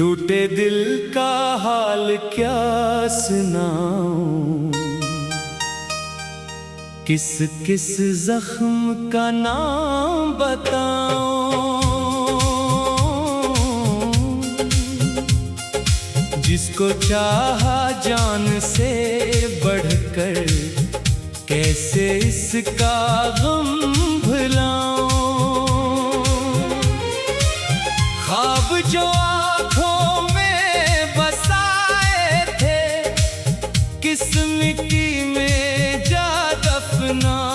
टूटे दिल का हाल क्या सुनाऊं, किस किस जख्म का नाम बताऊं। जिसको चाहा जान से बढ़कर, कैसे इसका गम भुलाऊं। ख्वाब जो आँखों में बसाए थे, किस मिट्टी में जा दफनाऊं।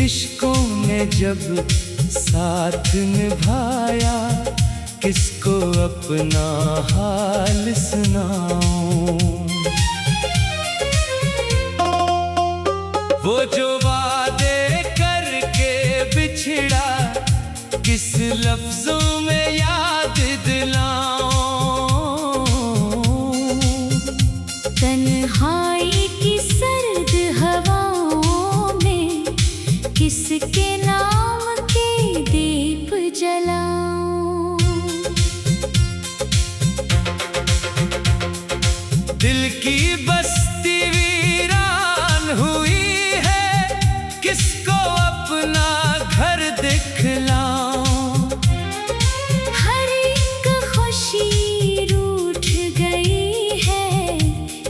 इश्कों ने जब साथ निभाया, किसको अपना हाल सुनाऊं। वो जो वादे करके बिछड़ा, किस लफ्जों में याद दिलाऊं। तन्हाई की सर्द हवाओं में, किसके नाम के दीप जलाऊं। दिल की बस्ती वीरान हुई है, किसको अपना घर दिखलाऊं। हर एक खुशी रूठ गई है,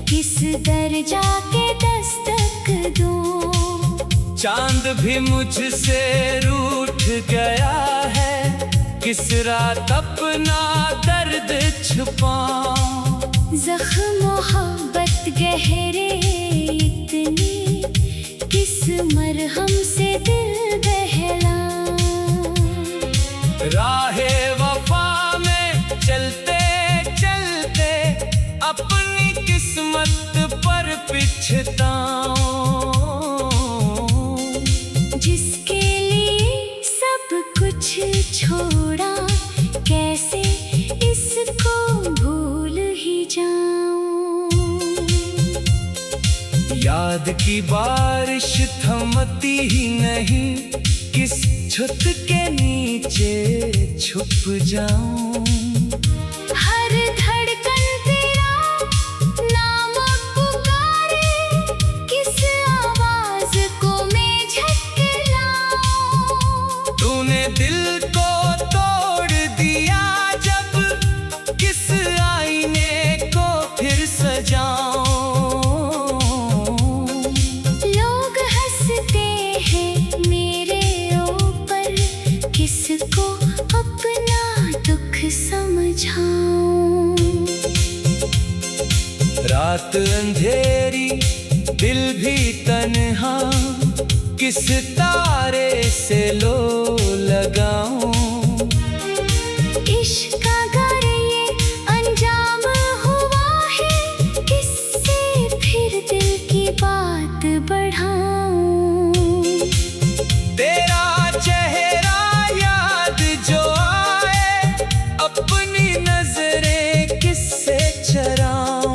किस दर जाके दस्तक दूं। चांद भी मुझसे रूठ गया है, किस रात अपना दर्द छुपाऊं। ज़ख्म मोहब्बत गहरे इतने, किस मरहम से दिल बहलाऊं। राहे वफा में चलते चलते, अपनी किस्मत पर पछताऊं। जिसके लिए सब कुछ छोड़ा, कैसे इसको भूल ही जाऊं। याद की बारिश थमती ही नहीं, किस छत के नीचे छुप जाऊं। हर धड़कन तेरा नाम पुकारे, किस आवाज को मैं झटलाऊं। तूने दिल को तोड़ दिया जब, किस आईने को फिर सजाऊं। लोग हंसते हैं मेरे ऊपर, किसको अपना दुख समझाऊं। रात अंधेरी दिल भी तन्हा, किस तारे से लो लगाऊं। इश्क अगर ये अंजाम हुआ है, किससे फिर दिल की बात बढ़ाऊं। तेरा चेहरा याद जो आए, अपनी नजरें किससे चराऊं।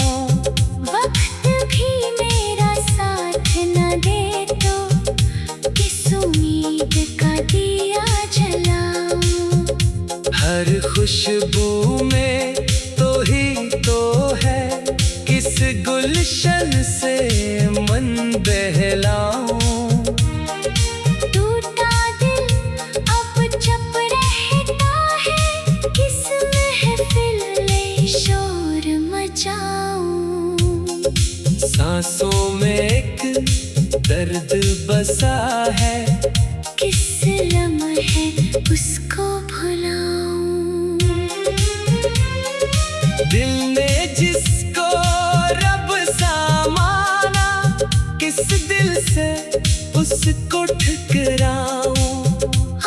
वक्त भी मेरा साथ न दे तो, किस उम्मीद का दिया जलाऊं। हर खुशबू में तो ही तो है, किस गुलशन से मन बहलाऊं। टूटा दिल अब चुप रहता है, किस महफिल में शोर मचाऊं। सांसों में एक दर्द बसा है, किस लम्हे उसको भुलाऊं। दिल ने जिसको रब सा माना, किस दिल से उसको ठुकराऊं।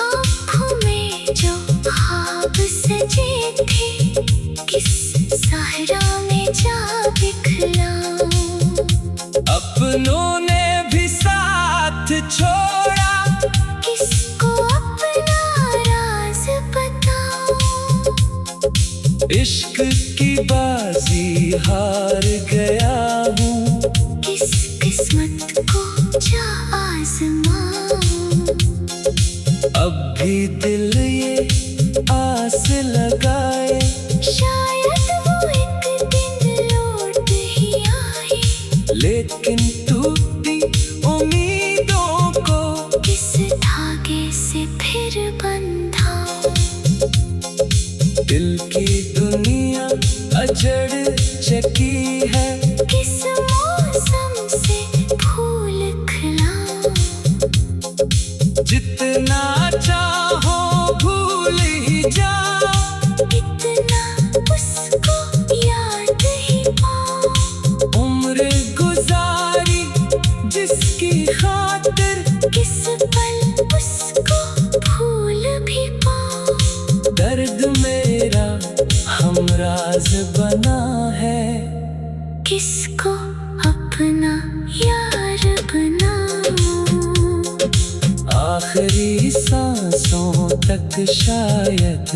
आँखों में जो ख्वाब सजे थे, किस सहरा में जा दिखलाऊं। अपनों ने भी साथ छोड़ा, किसको अपना राज बताऊं। इश्क की बाजी हार गया हूँ, किस किस्मत को जा आजमाऊं। अब भी दिल ये लेकिन टूटी उम्मीदों को किस धागे से फिर बंधाऊं। दिल की दुनिया अजड़ चकी है, किस मौसम से फूल खिलाऊं। जितना चाहो भूल ही जाओ, इतना उसको याद ही पाऊं। उम्र गुजारी जिसकी खातिर किस पल उसको भूल भी पाऊं। दर्द मेरा हमराज बना है, किसको अपना यार बनाऊं। आखिरी सांसों तक शायद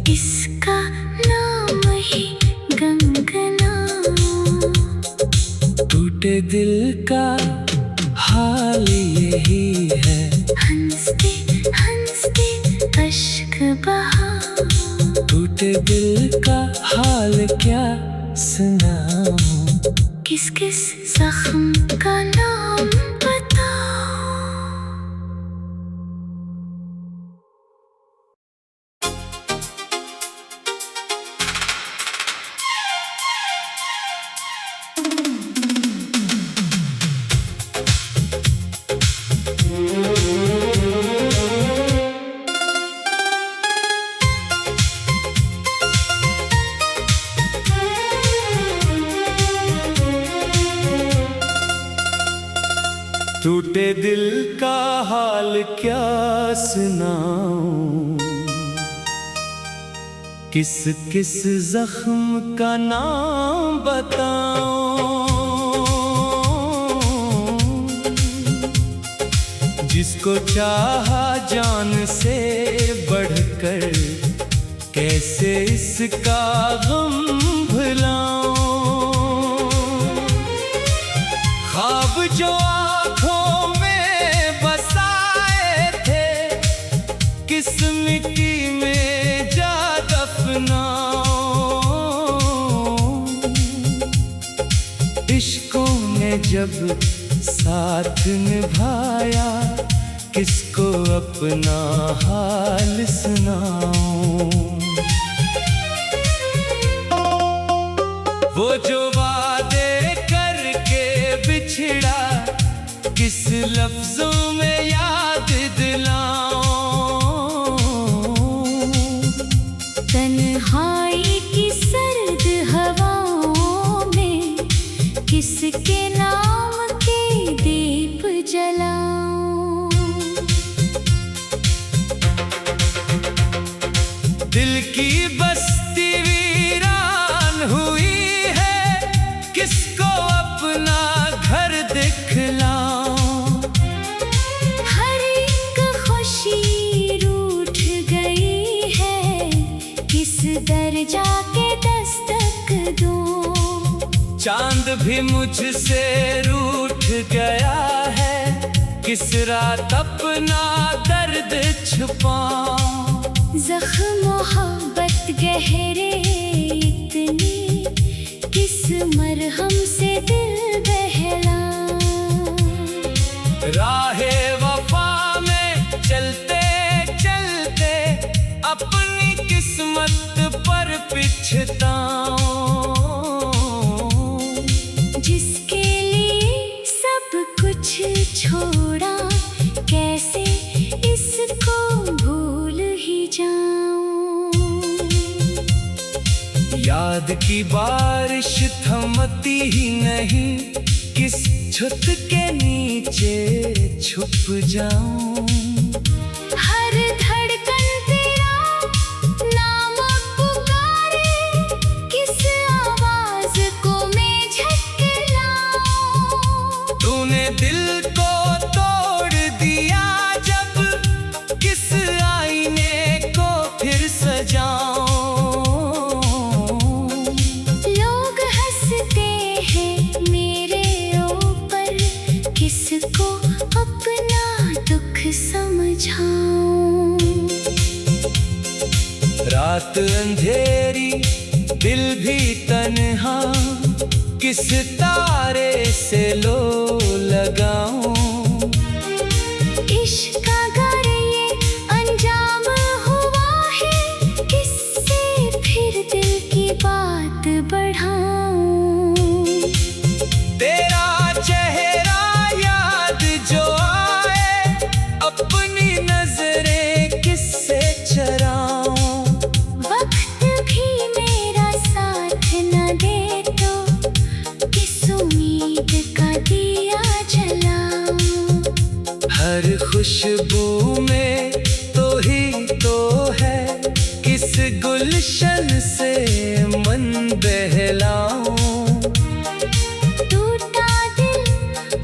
इसका नाम ही गंगनाऊं। टूटे दिल का हाल यही है, हंसते हंसते अश्क बहाऊं। टूटे दिल का हाल क्या सुनाऊं। किस किस जख्म का नाम बताऊं। टूटे दिल का हाल क्या सुनाऊं। किस किस जख्म का नाम बताऊं। जिसको चाहा जान से बढ़कर, कैसे इसका गम भुलाऊं। ख्वाब जो आँखों में बसाए थे, किस मिट्टी में जा दफनाऊं। इश्कों ने जब साथ निभाया, किसको अपना हाल सुनाऊं। वो जो वादे करके बिछड़ा, किस लफ्जों में याद दिलाऊं। तन्हाई की सर्द हवाओं में किसके नाम के दीप जलाऊं। दिल की बस्ती वीरान हुई है, किसको अपना घर दिखलाऊं। हर एक खुशी रूठ गई है, किस दर जाके दस्तक दूं। चांद भी मुझसे रूठ गया है, किस रात अपना दर्द छुपाऊं। ज़ख्म मोहब्बत गहरे इतने, किस मरहम से दिल बहलाऊं। राहे वफा में चलते चलते, अपनी किस्मत पर पिछताऊं। जिसके लिए सब कुछ छोड़ा, कैसे इसको भूल ही जाऊं। याद की बारिश थमती ही नहीं, किस छत के नीचे छुप जाऊं। हर धड़कन तेरा नाम पुकारे, किस आवाज को मैं झटलाऊं। तूने दिल को तोड़ दिया जब, किस आईने को फिर सजाऊं। लोग हंसते हैं मेरे ऊपर, किसको अपना दुख किस तारे से लो लगाऊं। इश्क अगर ये अंजाम हुआ है, किससे फिर दिल की बात बढ़ाऊं। तेरा चेहरा याद जो आए, अपनी नजरें किससे चराऊं। वक्त भी मेरा साथ न दे तो किस उम्मीद का दिया जलाऊं। हर खुशबू में तो ही तो है, किस गुलशन से मन बहलाऊं। टूटा दिल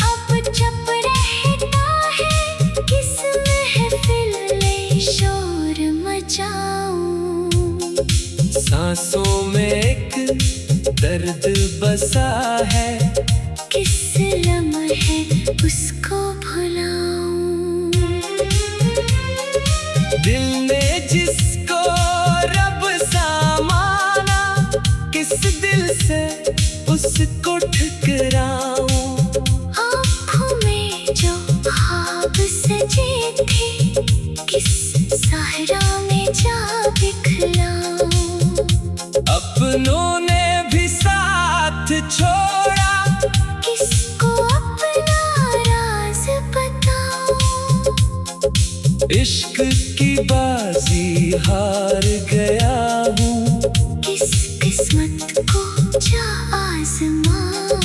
अब चुप रहता है, किस महफिल में शोर मचाऊं। सांसों में एक दर्द बसा है, किस लम्हे उसको भुलाऊं। दिल ने जिसको रब सा माना, किस दिल से उसको ठुकराऊं। आँखों में जो ख्वाब सजे थे, किस सहरा में जा दिखलाऊं। अपनों ने भी साथ छोड़ा, किसको अपना राज बताऊं। इश्क की बाजी हार गया हूँ, किस किस्मत को जा आजमाऊं।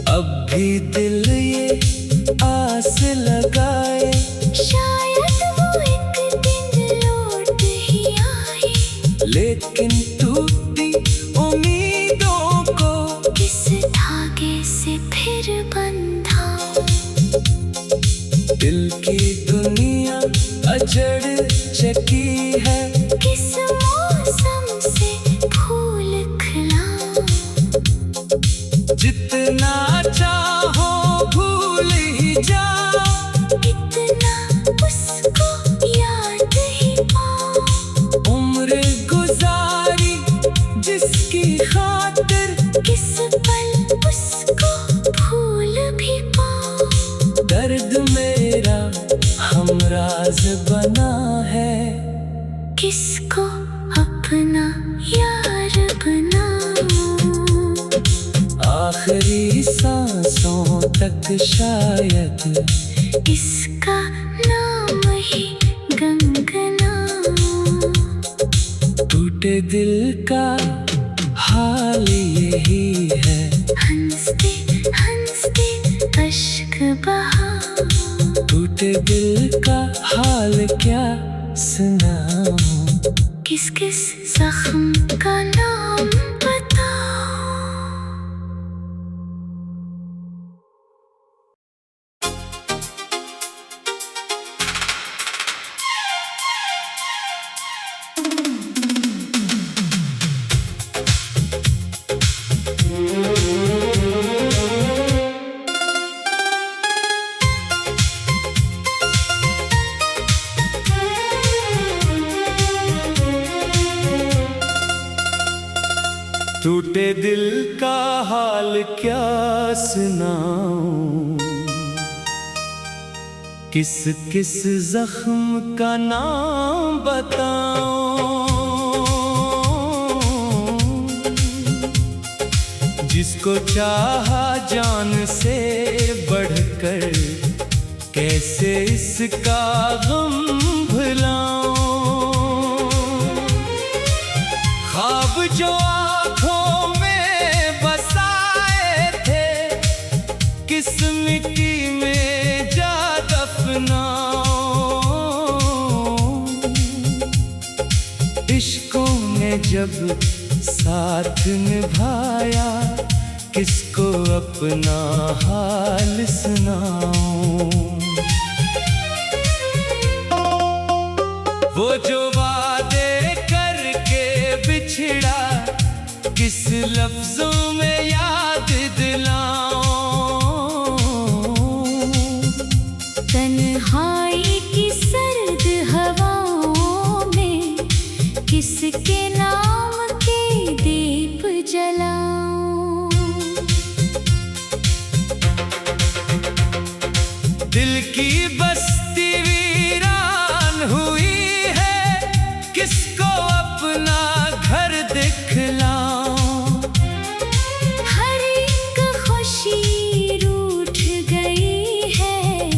अब भी दिल ये आस लगाए, शायद वो एक दिन लौट ही आए। लेकिन टूटी उम्मीदों को किस धागे से फिर बंधाऊं। दिल की दुनिया अजड़ चकी है, किस मौसम से फूल खिलाऊं। जितना चाहो भूल ही जाओ, इतना उसको याद ही पाऊं। उम्र गुजारी जिसकी खातिर, किस पल उसको भूल भी पाऊं। दर्द मेरा हमराज बना है, किसको अपना यार बनाऊं। आखिरी सांसों तक शायद इसका नाम ही गुनगुनाऊं। टूटे दिल का हाल यही है, हंसते हंसते अश्क बहाऊं। टूटे दिल का हाल क्या सुनाऊं। किस किस जख्म का नाम बताऊं। टूटे दिल का हाल क्या सुनाऊं। किस किस जख्म का नाम बताऊं। जिसको चाहा जान से बढ़कर, कैसे इसका गम भुलाऊं। ख्वाब जो आँखों में बसाए थे, किस मिट्टी में जा दफनाऊं। इश्कों ने जब साथ निभाया, किसको अपना हाल सुनाऊं। वो जो वादे करके बिछड़ा, किस लफ्जों में याद दिलाऊं। तन्हाई की सर्द हवाओं में किसके नाम के दीप जलाऊं। दिल की बस्ती वीरान हुई है, किसको अपना घर दिखलाऊं। हर एक खुशी रूठ गई है,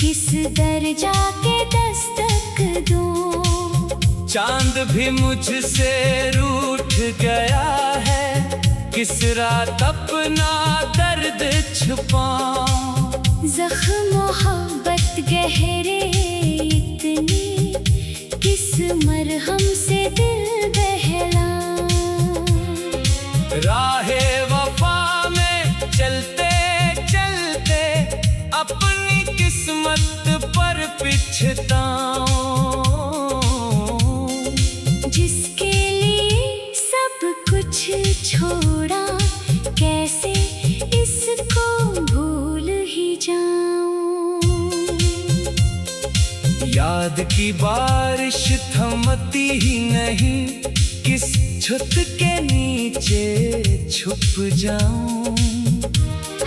किस दर जाके दस्तक दूं। चांद भी मुझसे रूठ गया है, किस रात अपना दर्द छुपाऊं। ज़ख्म मोहब्बत गहरे इतने, किस मरहम से दिल बहलाऊं। राहे वफा में चलते चलते अपनी किस्मत पर पिछताऊं। जिसके लिए सब कुछ छोड़ा, कैसे इसको भूल ही जाऊं। याद की बारिश थमती ही नहीं, किस छत के नीचे छुप जाऊं।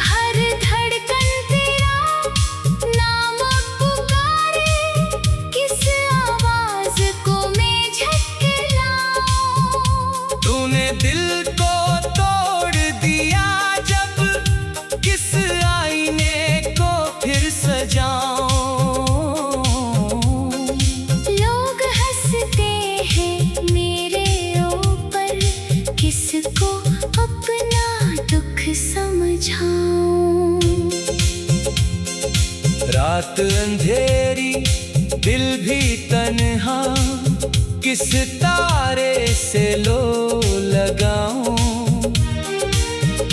हर धड़कन तेरा नाम पुकारे, किस आवाज को मैं झटलाऊं। तूने दिल को तोड़ दिया जब, किस आईने को फिर सजाऊं। लोग हंसते हैं मेरे ऊपर, किसको अपना दुख समझाऊं। रात अंधेरी दिल भी तन्हा, किस तारे से लो लगाऊं।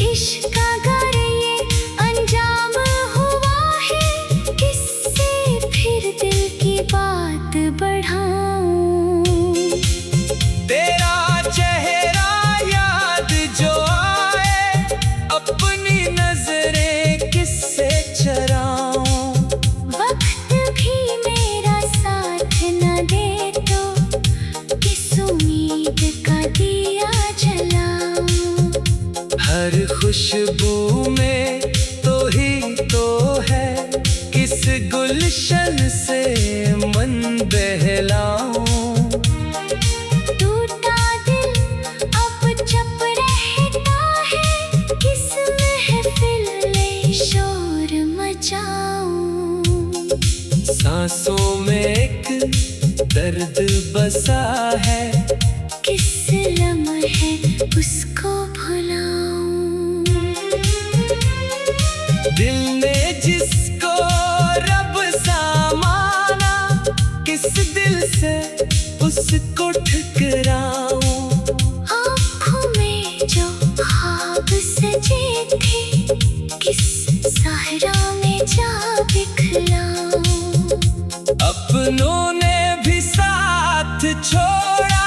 इश्क अगर ये अंजाम हुआ है, किससे फिर दिल की बात बढ़ाऊं। तेरा चेहरा याद जो आए, अपनी नजरें किससे चराऊं। वक्त भी मेरा साथ न दे तो, किस उम्मीद का दिया जलाऊं। हर खुशबू में तो ही तो है, किस गुलशन से मन बहलाऊं। टूटा दिल अब चुप रहता है, किस महफिल में शोर मचाऊं। सांसों में एक दर्द बसा है, किस लम्हे उसको भुलाऊं। दिल ने जिसको रब सा माना, किस दिल से उसको ठुकराऊं। आँखों में जो ख्वाब सजे थे, किस सहरा में जा दिखलाऊं। अपनों ने भी साथ छोड़ा,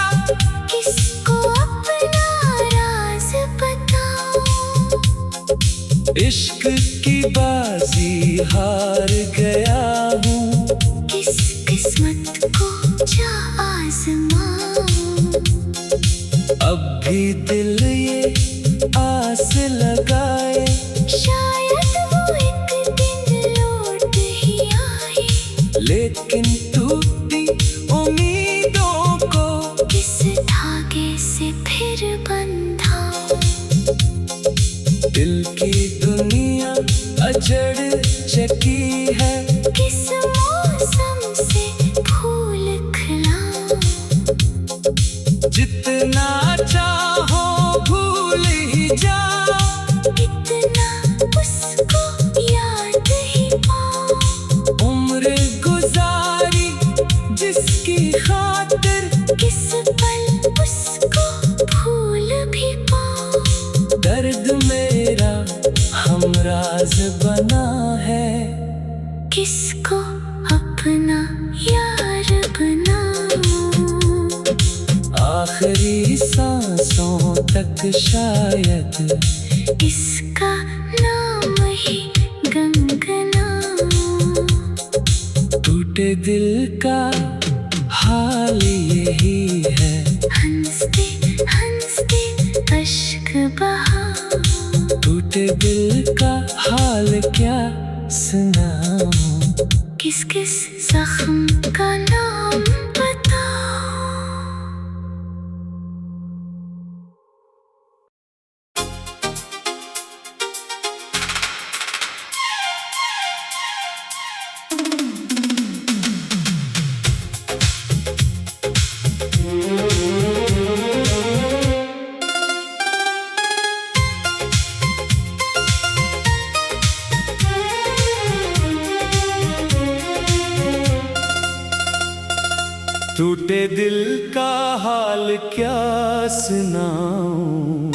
किसको अपना राज बताऊं। इश्क की बाजी हार गया हूँ, किस किस्मत को जा आजमाऊं। अब भी दिल ये आस लगाए, शायद वो एक दिन लौट ही आए। लेकिन टूटी उम्मीदों को किस धागे से फिर बंधाऊं। दिल की दुनिया अजड़ चकी है, किस मौसम से फूल खिलाऊं। जितना चाहो भूल ही जाओ, इतना उसको याद ही पाऊं। उम्र गुजारी जिसकी खातिर, किस पल उसको भूल भी पाऊं। दर्द मेरा हमराज बना है, किसको अपना यार बनाऊं। आखिरी सांसों तक शायद इसका नाम ही गंगनाऊं। टूटे दिल का हाल यही है, हंसते हंसते अश्क बहाऊं। टूटे दिल का हाल क्या सुनाऊं। किस किस जख्म का नाम बताओ। टूटे दिल का हाल क्या सुनाऊं,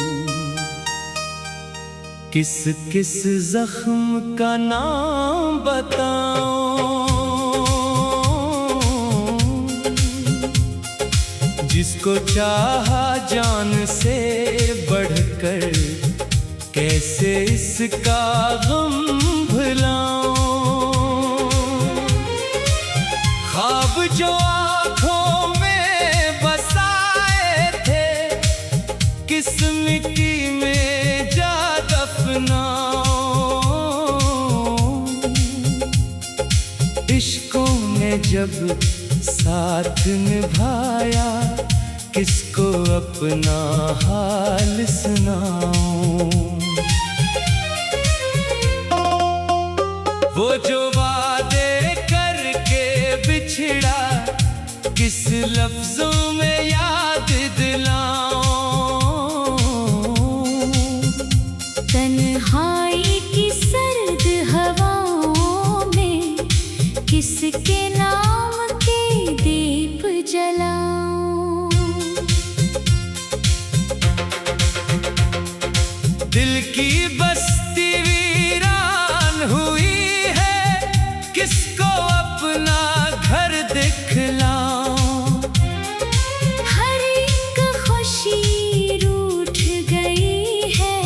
किस किस जख्म का नाम बताऊं। जिसको चाहा जान से बढ़कर, कैसे इसका गम भुलाऊं। ख्वाब जो किस मिट्टी में जा दफनाऊं। इश्कों ने जब साथ निभाया, किसको अपना हाल सुनाऊं। वो जो वादे करके बिछड़ा, किस लफ्जों में याद दिलाऊं। तन्हाई की सर्द हवाओं में किसके नाम के दीप जलाऊं। दिल की बस्ती वीरान हुई है, किसको अपना घर दिखलाऊं। हर एक खुशी रूठ गई है,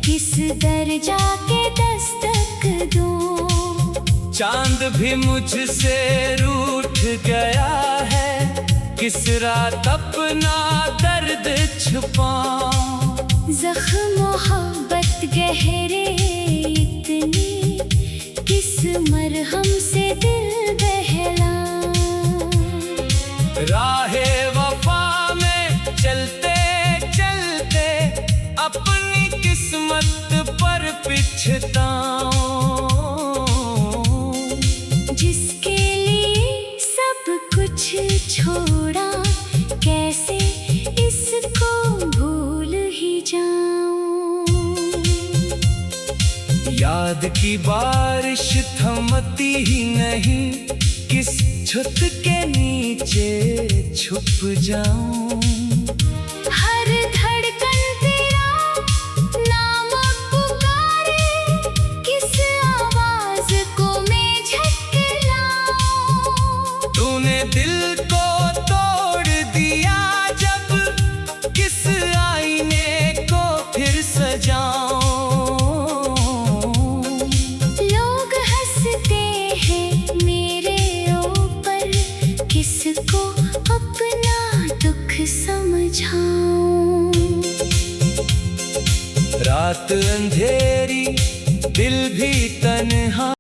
किस दर जाके दस्तक दूं। चांद भी मुझसे रूठ गया है, किस रात अपना दर्द छुपाऊं। ज़ख्म मोहब्बत गहरे इतने, किस मरहम से दिल बहलाऊं। राहे वफा में चलते चलते, अपनी किस्मत पर पिछताऊं। जिसके लिए सब कुछ छोड़ा, कैसे इसको भूल ही जाऊं। याद की बारिश थमती ही नहीं, किस छत के नीचे छुप जाऊं। हर धड़कन तेरा नाम पुकारे, किस आवाज को मैं झटलाऊं। तूने दिल को तोड़ दिया जब, किस आईने को फिर सजाऊं। लोग हंसते हैं मेरे ऊपर, किसको अपना दुख समझाऊं। रात अंधेरी, दिल भी तन्हा।